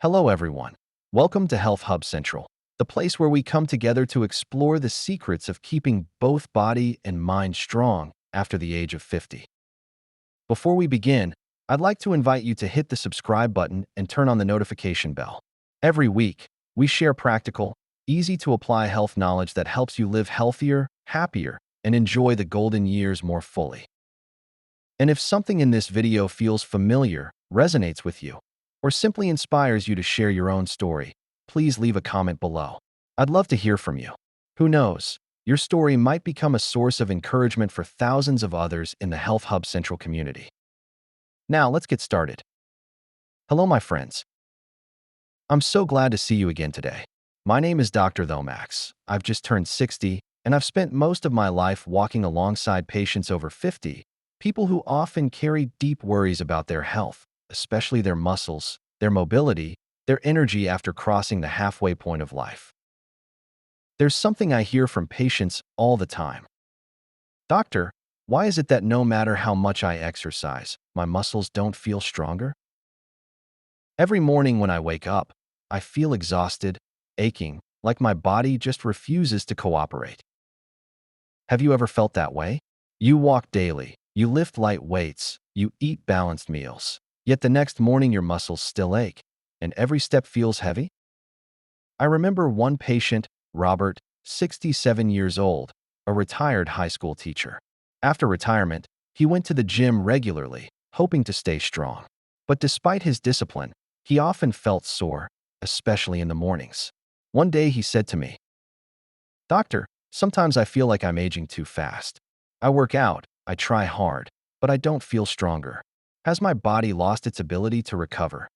Hello, everyone. Welcome to Health Hub Central, the place where we come together to explore the secrets of keeping both body and mind strong after the age of 50. Before we begin, I'd like to invite you to hit the subscribe button and turn on the notification bell. Every week, we share practical, easy-to-apply health knowledge that helps you live healthier, happier, and enjoy the golden years more fully. And if something in this video feels familiar, resonates with you, or simply inspires you to share your own story, please leave a comment below. I'd love to hear from you. Who knows, your story might become a source of encouragement for thousands of others in the Health Hub Central community. Now, let's get started. Hello, my friends. I'm so glad to see you again today. My name is Dr. Thomax. I've just turned 60, and I've spent most of my life walking alongside patients over 50, people who often carry deep worries about their health, especially their muscles, their mobility, their energy after crossing the halfway point of life. There's something I hear from patients all the time. Doctor, why is it that no matter how much I exercise, my muscles don't feel stronger? Every morning when I wake up, I feel exhausted, aching, like my body just refuses to cooperate. Have you ever felt that way? You walk daily, you lift light weights, you eat balanced meals, yet the next morning your muscles still ache, and every step feels heavy? I remember one patient, Robert, 67 years old, a retired high school teacher. After retirement, he went to the gym regularly, hoping to stay strong. But despite his discipline, he often felt sore, especially in the mornings. One day he said to me, "Doctor, sometimes I feel like I'm aging too fast. I work out, I try hard, but I don't feel stronger. Has my body lost its ability to recover?"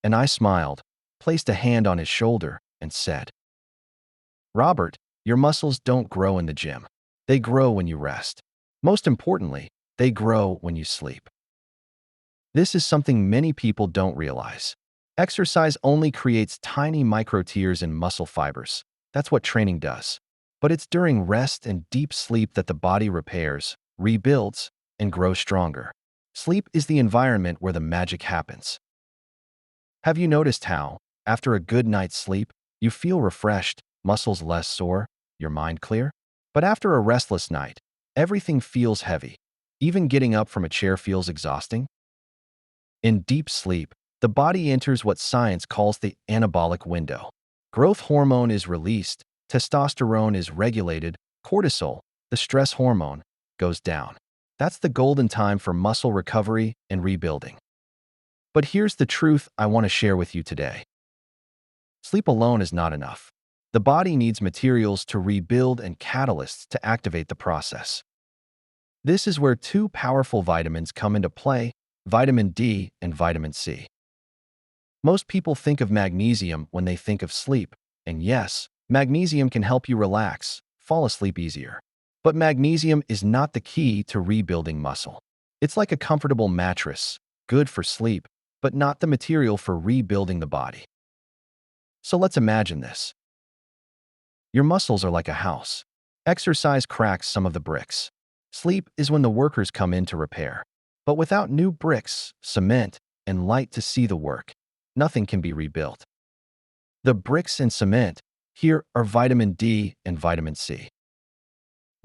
And I smiled, placed a hand on his shoulder, and said, "Robert, your muscles don't grow in the gym. They grow when you rest. Most importantly, they grow when you sleep." This is something many people don't realize. Exercise only creates tiny micro-tears in muscle fibers. That's what training does. But it's during rest and deep sleep that the body repairs, rebuilds, and grows stronger. Sleep is the environment where the magic happens. Have you noticed how, after a good night's sleep, you feel refreshed, muscles less sore, your mind clear? But after a restless night, everything feels heavy. Even getting up from a chair feels exhausting. In deep sleep, the body enters what science calls the anabolic window. Growth hormone is released, testosterone is regulated, cortisol, the stress hormone, goes down. That's the golden time for muscle recovery and rebuilding. But here's the truth I want to share with you today. Sleep alone is not enough. The body needs materials to rebuild and catalysts to activate the process. This is where two powerful vitamins come into play: vitamin D and vitamin C. Most people think of magnesium when they think of sleep, and yes, magnesium can help you relax, fall asleep easier. But magnesium is not the key to rebuilding muscle. It's like a comfortable mattress, good for sleep, but not the material for rebuilding the body. So let's imagine this. Your muscles are like a house. Exercise cracks some of the bricks. Sleep is when the workers come in to repair. But without new bricks, cement, and light to see the work, nothing can be rebuilt. The bricks and cement here are vitamin D and vitamin C.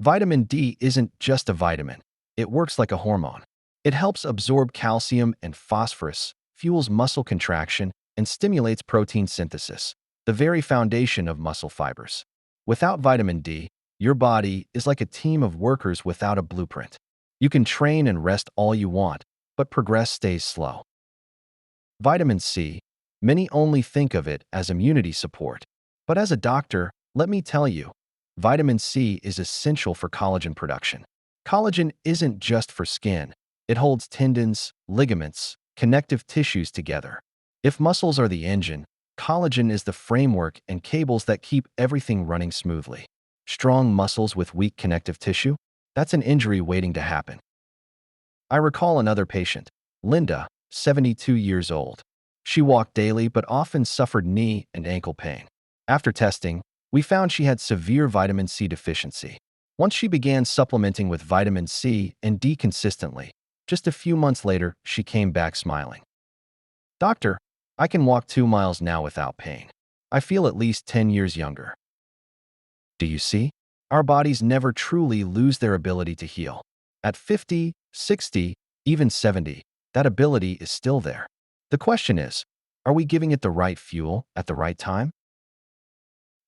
Vitamin D isn't just a vitamin. It works like a hormone. It helps absorb calcium and phosphorus, fuels muscle contraction, and stimulates protein synthesis, the very foundation of muscle fibers. Without vitamin D, your body is like a team of workers without a blueprint. You can train and rest all you want, but progress stays slow. Vitamin C, many only think of it as immunity support. But as a doctor, let me tell you, vitamin C is essential for collagen production. Collagen isn't just for skin. It holds tendons, ligaments, connective tissues together. If muscles are the engine, collagen is the framework and cables that keep everything running smoothly. Strong muscles with weak connective tissue? That's an injury waiting to happen. I recall another patient, Linda, 72 years old. She walked daily but often suffered knee and ankle pain. After testing, we found she had severe vitamin C deficiency. Once she began supplementing with vitamin C and D consistently, just a few months later, she came back smiling. "Doctor, I can walk 2 miles now without pain. I feel at least 10 years younger. Do you see? Our bodies never truly lose their ability to heal. At 50, 60, even 70, that ability is still there. The question is, are we giving it the right fuel at the right time?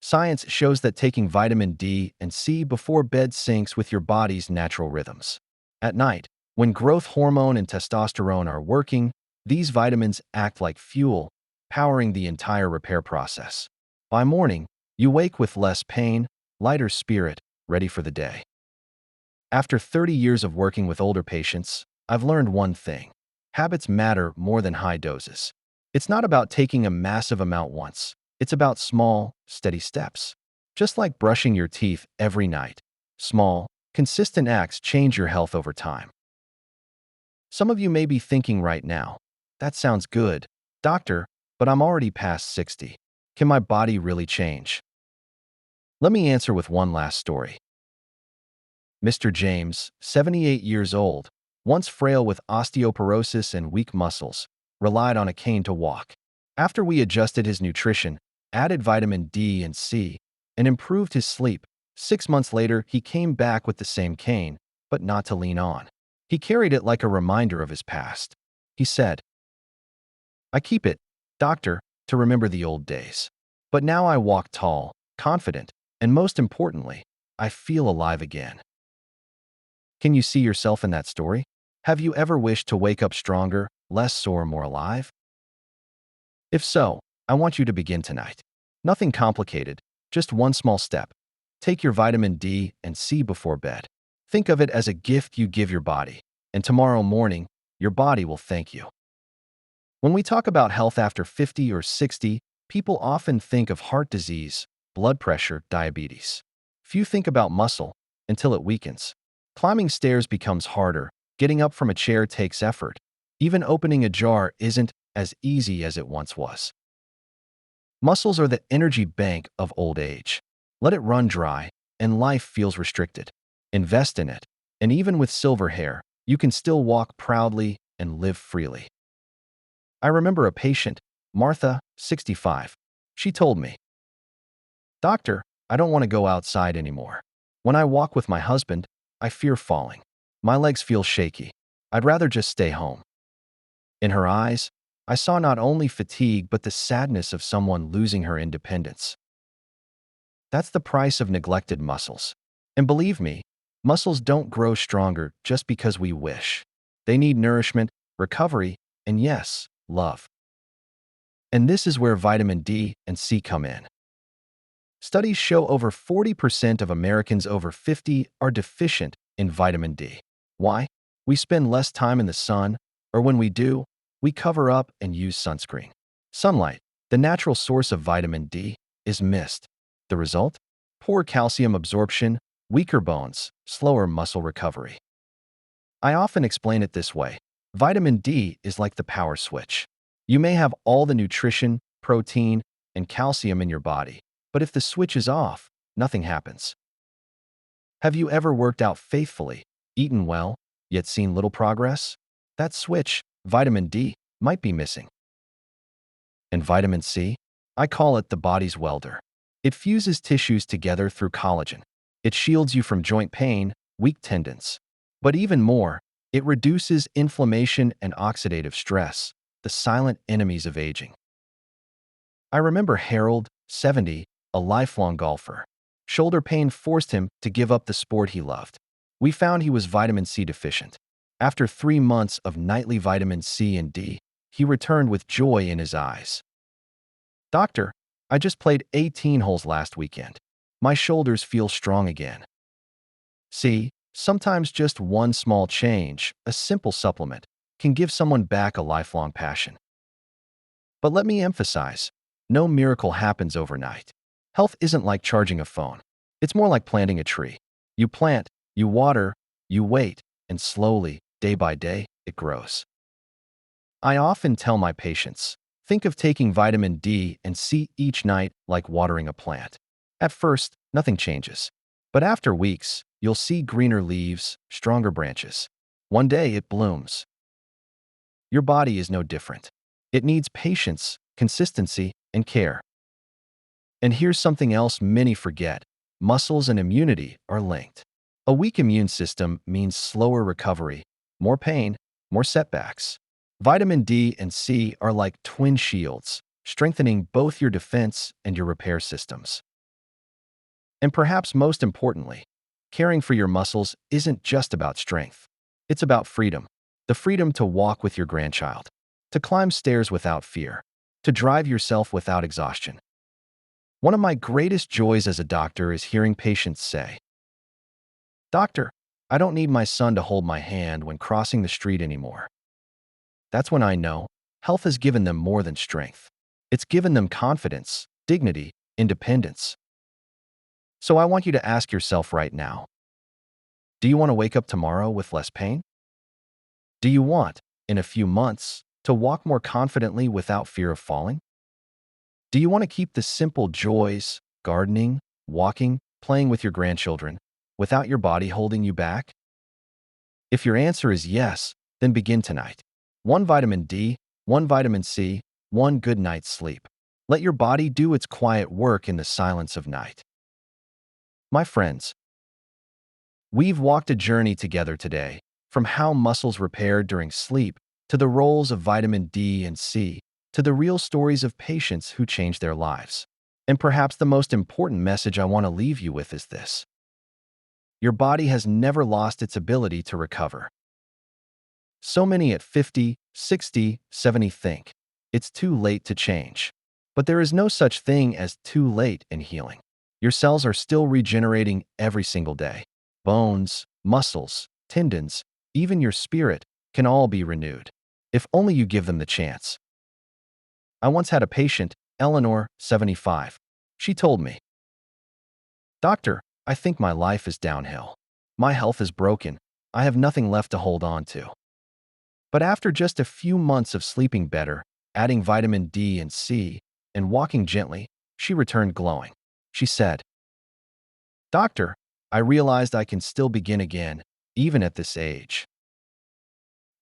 Science shows that taking vitamin D and C before bed syncs with your body's natural rhythms. At night, when growth hormone and testosterone are working, these vitamins act like fuel, powering the entire repair process. By morning, you wake with less pain, lighter spirit, ready for the day. After 30 years of working with older patients, I've learned one thing. Habits matter more than high doses. It's not about taking a massive amount once. It's about small, steady steps. Just like brushing your teeth every night. Small, consistent acts change your health over time. Some of you may be thinking right now, that sounds good, doctor, but I'm already past 60. Can my body really change? Let me answer with one last story. Mr. James, 78 years old, once frail with osteoporosis and weak muscles, relied on a cane to walk. After we adjusted his nutrition, added vitamin D and C, and improved his sleep, 6 months later he came back with the same cane, but not to lean on. He carried it like a reminder of his past. He said, "I keep it, doctor, to remember the old days. But now I walk tall, confident, and most importantly, I feel alive again." Can you see yourself in that story? Have you ever wished to wake up stronger, less sore, more alive? If so, I want you to begin tonight. Nothing complicated, just one small step. Take your vitamin D and C before bed. Think of it as a gift you give your body, and tomorrow morning, your body will thank you. When we talk about health after 50 or 60, people often think of heart disease, blood pressure, diabetes. Few think about muscle until it weakens. Climbing stairs becomes harder. Getting up from a chair takes effort. Even opening a jar isn't as easy as it once was. Muscles are the energy bank of old age. Let it run dry, and life feels restricted. Invest in it, and even with silver hair, you can still walk proudly and live freely. I remember a patient, Martha, 65. She told me, "Doctor, I don't want to go outside anymore. When I walk with my husband, I fear falling. My legs feel shaky. I'd rather just stay home." In her eyes, I saw not only fatigue but the sadness of someone losing her independence. That's the price of neglected muscles. And believe me, muscles don't grow stronger just because we wish. They need nourishment, recovery, and yes, love. And this is where vitamin D and C come in. Studies show over 40% of Americans over 50 are deficient in vitamin D. Why? We spend less time in the sun, or when we do, we cover up and use sunscreen. Sunlight, the natural source of vitamin D, is missed. The result? Poor calcium absorption, weaker bones, slower muscle recovery. I often explain it this way. Vitamin D is like the power switch. You may have all the nutrition, protein, and calcium in your body, but if the switch is off, nothing happens. Have you ever worked out faithfully, eaten well, yet seen little progress? That switch, vitamin D, might be missing. And vitamin C? I call it the body's welder. It fuses tissues together through collagen. It shields you from joint pain, weak tendons. But even more, it reduces inflammation and oxidative stress, the silent enemies of aging. I remember Harold, 70, a lifelong golfer. Shoulder pain forced him to give up the sport he loved. We found he was vitamin C deficient. After 3 months of nightly vitamin C and D, he returned with joy in his eyes. "Doctor, I just played 18 holes last weekend. My shoulders feel strong again." See, sometimes just one small change, a simple supplement, can give someone back a lifelong passion. But let me emphasize, no miracle happens overnight. Health isn't like charging a phone. It's more like planting a tree. You plant, you water, you wait, and slowly, day by day, it grows. I often tell my patients, think of taking vitamin D and C each night like watering a plant. At first, nothing changes. But after weeks, you'll see greener leaves, stronger branches. One day it blooms. Your body is no different. It needs patience, consistency, and care. And here's something else many forget. Muscles and immunity are linked. A weak immune system means slower recovery, more pain, more setbacks. Vitamin D and C are like twin shields, strengthening both your defense and your repair systems. And perhaps most importantly, caring for your muscles isn't just about strength. It's about freedom. The freedom to walk with your grandchild, to climb stairs without fear, to drive yourself without exhaustion. One of my greatest joys as a doctor is hearing patients say, "Doctor, I don't need my son to hold my hand when crossing the street anymore." That's when I know health has given them more than strength. It's given them confidence, dignity, independence. So I want you to ask yourself right now, do you want to wake up tomorrow with less pain? Do you want, in a few months, to walk more confidently without fear of falling? Do you want to keep the simple joys, gardening, walking, playing with your grandchildren, without your body holding you back? If your answer is yes, then begin tonight. One vitamin D, one vitamin C, one good night's sleep. Let your body do its quiet work in the silence of night. My friends, we've walked a journey together today, from how muscles repair during sleep, to the roles of vitamin D and C, to the real stories of patients who changed their lives. And perhaps the most important message I want to leave you with is this: your body has never lost its ability to recover. So many at 50, 60, 70 think it's too late to change. But there is no such thing as too late in healing. Your cells are still regenerating every single day. Bones, muscles, tendons, even your spirit can all be renewed, if only you give them the chance. I once had a patient, Eleanor, 75. She told me, "Doctor, I think my life is downhill. My health is broken. I have nothing left to hold on to." But after just a few months of sleeping better, adding vitamin D and C, and walking gently, she returned glowing. She said, "Doctor, I realized I can still begin again, even at this age."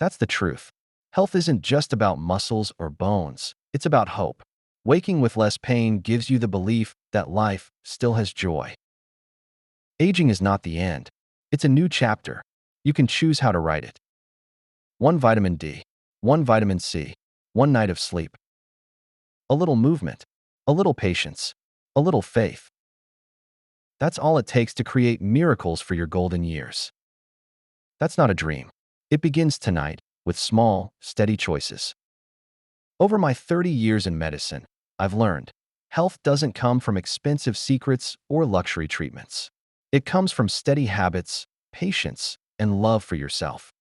That's the truth. Health isn't just about muscles or bones. It's about hope. Waking with less pain gives you the belief that life still has joy. Aging is not the end. It's a new chapter. You can choose how to write it. One vitamin D, one vitamin C, one night of sleep. A little movement, a little patience, a little faith. That's all it takes to create miracles for your golden years. That's not a dream. It begins tonight with small, steady choices. Over my 30 years in medicine, I've learned health doesn't come from expensive secrets or luxury treatments. It comes from steady habits, patience, and love for yourself.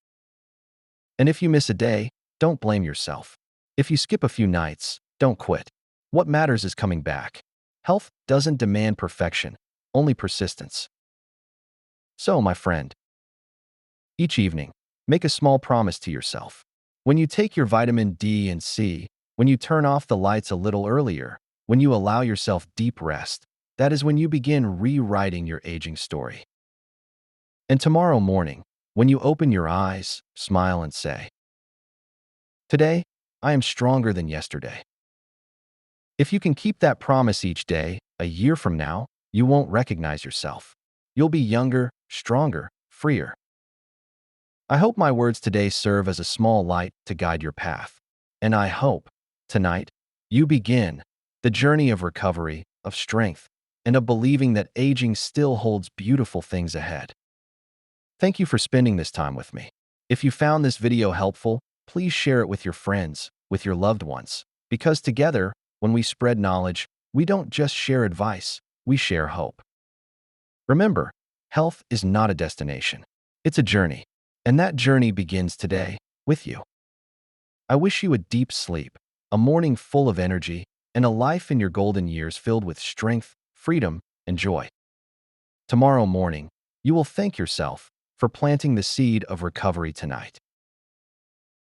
And if you miss a day, don't blame yourself. If you skip a few nights, don't quit. What matters is coming back. Health doesn't demand perfection, only persistence. So, my friend, each evening, make a small promise to yourself. When you take your vitamin D and C, when you turn off the lights a little earlier, when you allow yourself deep rest, that is when you begin rewriting your aging story. And tomorrow morning, when you open your eyes, smile and say, "Today, I am stronger than yesterday." If you can keep that promise each day, a year from now, you won't recognize yourself. You'll be younger, stronger, freer. I hope my words today serve as a small light to guide your path. And I hope, tonight, you begin the journey of recovery, of strength, and of believing that aging still holds beautiful things ahead. Thank you for spending this time with me. If you found this video helpful, please share it with your friends, with your loved ones, because together, when we spread knowledge, we don't just share advice, we share hope. Remember, health is not a destination. It's a journey, and that journey begins today, with you. I wish you a deep sleep, a morning full of energy, and a life in your golden years filled with strength, freedom, and joy. Tomorrow morning, you will thank yourself for planting the seed of recovery tonight.